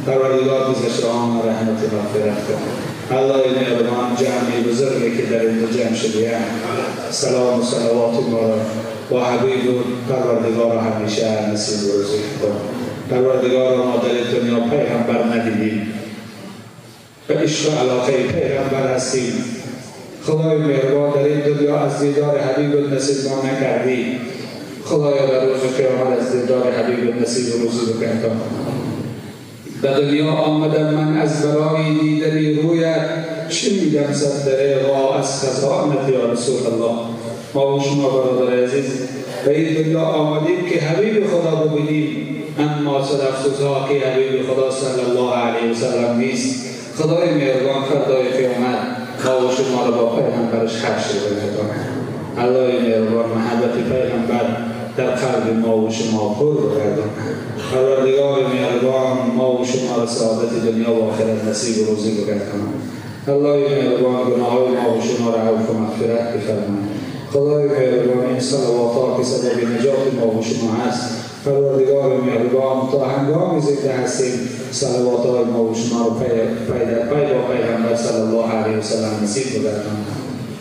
پروردگار گذشته‌هامان رحمت و مغفرت کن. الله مهربان جمعی بزرگی که در اینجا جمع شده‌اند سلام و صلوات ما را با حبیب و پروردگار همیشه نصیب و رزق کن. پروردگار ما در این دنیا پیغمبر ندیدیم، به عشق و علاقه پیغمبر هستیم. خدای مهربان در این دنیا از دیدار حبیب نصیب ما نکردی. خدایا در روز قیامت از دیدار حبیب نصیب و رزق بکن. در دنیا آمدم من از برای دیدن رویت، شنیدم صدره از خزانت یا رسول الله. ما و شما برادر عزیز به این دنیا آمدیم که حبیب خدا ببینیم، اما صد افسوس‌ها که حبیب خدا صلی الله علیه و سلم نیست. خدای مهربان فردای قیامت ما و شما را با پیغمبرش حشر بگرداند. الله مهربان محبت پیغمبر در قلب ما و شما پر بگرداند. پروردگار مهربان ما و شما را سعادت دنیا و آخرت نصیب و روزی بگرداند. الله مهربان گناههای ما و شما را عفو و مغفرت بفرماید. خدای مهربان این صلوات‌ها که سبب نجات ما و شما هست، پروردگار مهربان تا هنگامی زنده هستیم صلوات‌های ما و شما را پی با پیغمبر صلی الله علیه و سلم نصیب بگرداند.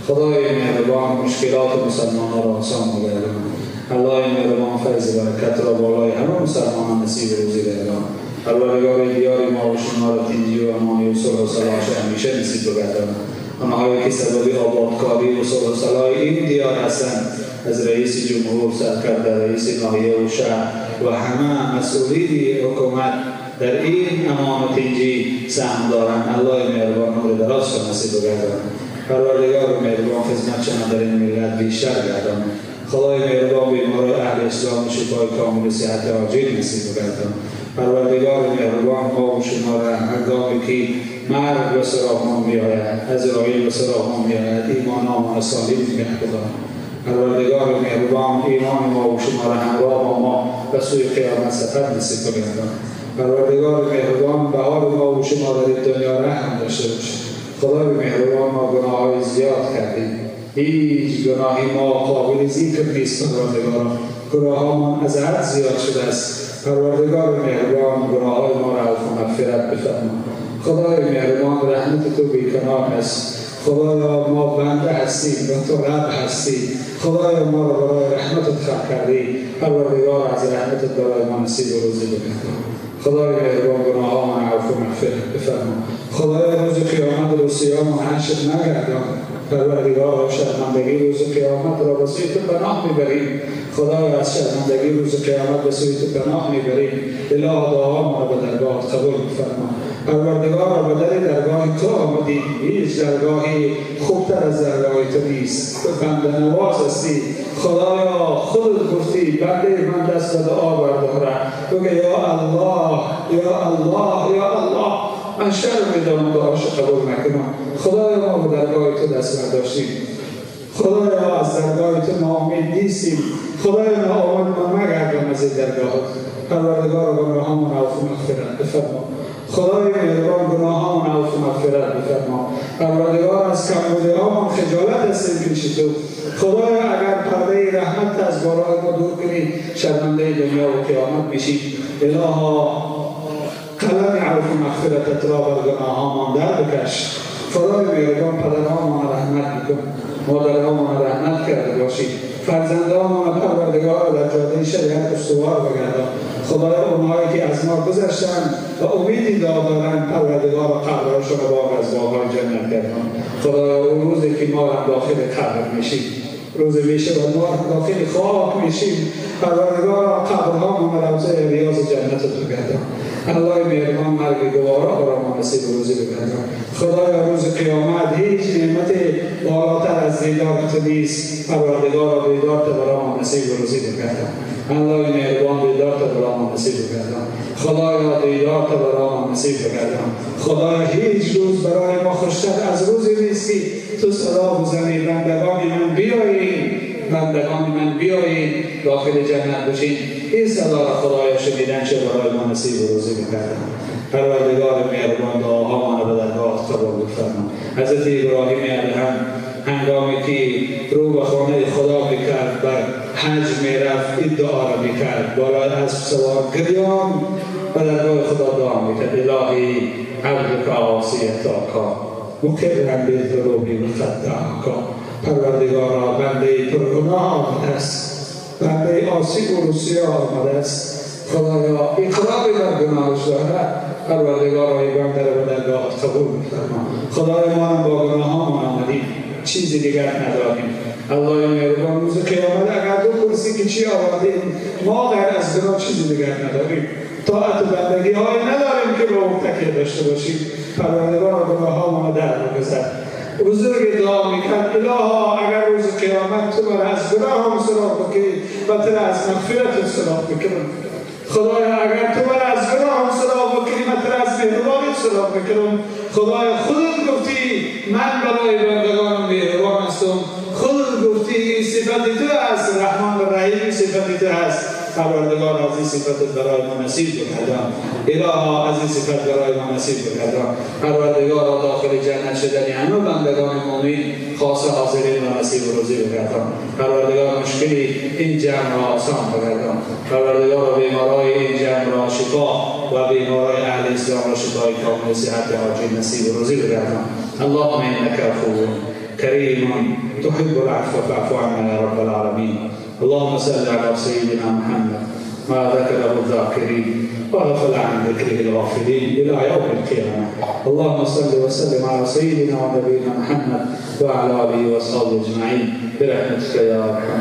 خدای مهربان مشکلات مسلمانان را آسان بگرداند. الله مهربان فیض و برکت را بالای همه مسلمانان نصیب روزی بگرداند. پروردگار دیار ما و شما را تنجی و امانی و صلح و صلاح همیشه نصیب بگرداند. آنهایی که سبب آبادکاری و صلح و صلاح این دیار هستند، از رئیس جمهور سرکرده، رئیس ناحیه و شهر و همه مسئولین حکومت در این امان و تنجی سهم دارند. الله مهربان عمر دراز را نصیب بگرداند. پروردگار مهربان خدمت شما در این ملت بیشتر گرداند. خدای مهربان بیمار اهل اسلام شفای کامل و صحت عاجل نصیب بگرداند. پروردگار مهربان ما و شما را هنگامی که مرگ و سراغمان می‌آید، عزراییل و سراغمان می‌آید، ایمان آمان سالم نگهدارد. پروردگار مهربان ایمان ما و شما را همراه با ما به سوی قیامت سفر نصیب بگرداند. پروردگار مهربان به حال ما و شما در این دنیا رحم داشته باشید. خدای مهربان ما گناه‌های زیاد کردیم، هیچ گناهی ما قابل ذکر نیست. پروردگار گناه‌هامان از حد زیاد شده است. پروردگار مهربان گناه‌های ما را عفو و مغفرت بفرما. خدای مهربان رحمت تو بی‌کنار است. خدایا ما بنده هستیم و تو رب هستی. خدایا ما را برای رحمتت خلق کردی. پروردگار از رحمتت برای ما نصیب و روزی بکن. خدای مهربان گناه‌هامان عفو و مغفرت بفرما. خدای روز قیامت رو سیاه و حشر نگردان. پروردگار شرمندگی روز قیامت را به سوی تو پناه میبریم. خدای از شرمندگی روز قیامت به سوی تو پناه میبریم. الها دعامان را به درگاه قبول فرما. پروردگار به درگاه تو آمدیم. هیچ درگاهی خوبتر از درگاه تو نیست. تو بنده نواز هستی. خدایا خودت گفتی بنده من دست به دعا بردارم. بگه یا الله یا الله یا الله، من شرم میدانم دعاش قبول نکنم. خدایا ما به درگاه تو دست برداشتیم. خدایا از درگاه تو ناامید نیستیم. خدایا ناامید ما مگردم از این درگاهت. پروردگار گناهامون عفو و مغفرت بفرما. خدای مهربان گناهامون عفو و مغفرت بفرما. پروردگار از کمبودی‌هامون خجالت هستیم پیش تو. خدایا اگر پرده رحمت از بالای ما دور کنی شرمنده دنیا و قیامت میشیم. الها قلم عفو و مغفرتت را بر گناهامان در بکش. خدای مهربان پدرهامان رحمت میکن، مادرهامان رحمت کرده باشی. فرزندهامان پروردگار در جاده شریعت استوار بگردان. خدای اونهایی که از ما گذشتن و امیدی دارند پروردگار قبرشون را باغ از باغ‌های جنت گردان. خدای اون روزی که ما هم داخل قبر میشیم، روز میشه و ما داخل خاک میشیم، پروردگار قبرهامان روضه ریاض جنت رو بگردان. الله مهربان مرگ گوارا برای ما نصیب روزی بگردان. خدایا روز قیامت هیچ نعمت بالاتر از دیدار تو نیست. پروردگار دیدار تو برای ما نصیب روزی بگردان. الله مهربان دیدار تو برای ما نصیب بگردان. خدایا دیدار تو برای ما نصیب بگردان. خدایا هیچ روز برای ما خوشتر از روزی نیست که تو صدا بزنی بندگان من بیایید، بندگان من بیایید داخل جنت بشین. این صدا را خدایا شنیدن چه برای ما نصیب و روزی بگردان. پروردگار مهربان دعاهامان را به درگاه قبول فرما. حضرت ابراهیم ادهم هنگامی که رو به خانه خدا میکرد بر حج میرفت این دعا را میکرد. بالای اسب سوار گریان و درگاه خدا دعا میکرد الهی عبدک عاصی تاکا مکرم بالذنوب مخدعکا. پروردگارا بنده پرگناه آمده است، بنده عاصی و روسیه آمده است. خدایا اقراری بر گناهش دارد. پروردگارا این بنده را به درگاهت قبول می‌فرما. خدای ما هم با گناهان آمدیم، چیزی دیگر نداریم. الله مهربان روز قیامت اگر دو پرسی که چی آوردیم، ما غیر از گناه چیزی دیگر نداریم. طاعت بندگی های نداریم که به اون تکیه داشته باشیم. پروردگار گناهان را در بگذر. بزرگ دعا میکرد الها اگر روز قیامت تو مرا از گناهم سراغ بکنی و تر از مغفرت سراغ بکنم. خدایا اگر تو مرا از گناهم سراغ بکنی و تر از مهربانیت سراغ بکنم. خدایا خودت گفتی من برای بندگانم مهربان هستم. خودت گفتی صفت تو هست، رحمان و رحیم صفت تو هست. پروردگار از این صفت برای ما نصیب بکردم. الها از این صفت برای ما نصیب بکردم. پروردگار داخل جنت شدنی همه بندگان مؤمن خاص حاضرین و نصیب و روزی بکردم. پروردگار مشکلی این جمع را آسان بکردم. پروردگار بیمارای این جمع را شفا و بیمارای اهل اسلام را شفای کامل صحت عاجل نصیب و روزی بکردم. اللهم انک عفو کریم تحب العفو فاعف عنا یا رب العالمین. اللهم صل على سيدنا محمد ما ذكره الذاكرين وغفل عن ذكره الغافلين الى يوم القيامه. اللهم صل وسلم على سيدنا ونبينا محمد وعلى اله واصحابه اجمعين برحمتك يا ارحم